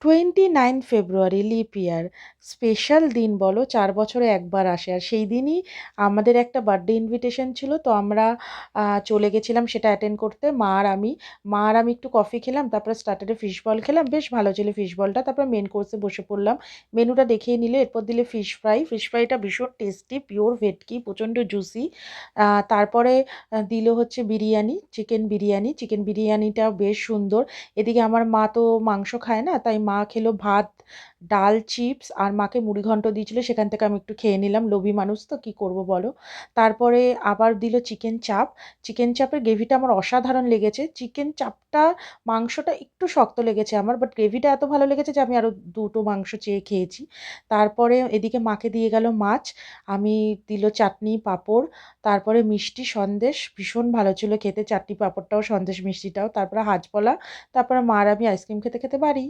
29 ফেব্রুয়ারি lip ইয়ার, special দিন বলো, 4 বছরে একবার আসে। আর সেই দিনই আমাদের একটা বার্থডে ইনভিটেশন ছিল, তো আমরা চলে গেছিলাম সেটা অ্যাটেন্ড করতে। মা আর আমি একটু কফি খেলাম, তারপরে স্টার্টারে ফিশ বল খেলাম, বেশ ভালো ছিল ফিশ বলটা। তারপর মেন কোর্সে বসে পড়লাম, মেনুটা দেখিয়ে নিলে, এরপর দিলে ফিশ ফ্রাইটা ভীষণ টেস্টি, পিওর ভেটকি, প্রচণ্ড জুসি। তারপরে দিল হচ্ছে বিরিয়ানি, চিকেন বিরিয়ানিটাও বেশ সুন্দর। এদিকে আমার মা তো মাংস খায় না, তাই মা খেলো ভাত, ডাল, চিপস, আর মাকে মুড়িঘন্ট দিয়েছিল, সেখান থেকে আমি একটু খেয়ে নিলাম, লোভী মানুষ তো কি করব বলো। তারপরে আবার দিল চিকেন চাপ। চিকেন চাপের গ্রেভিটা আমার অসাধারণ লেগেছে। চিকেন চাপটা, মাংসটা একটু শক্ত লেগেছে আমার, বাট গ্রেভিটা এত ভালো লেগেছে যে আমি আরও দুটো মাংস চেয়ে খেয়েছি। তারপরে এদিকে মাকে দিয়ে গেল মাছ, আমি দিল চাটনি, পাঁপড়, তারপরে মিষ্টি, সন্দেশ, ভীষণ ভালো ছিল খেতে, চাটনি পাঁপড়টাও, সন্দেশ মিষ্টিটাও। তারপরে হাজপলা। তারপরে মা আর আমি আইসক্রিম খেতে খেতে বাড়ি।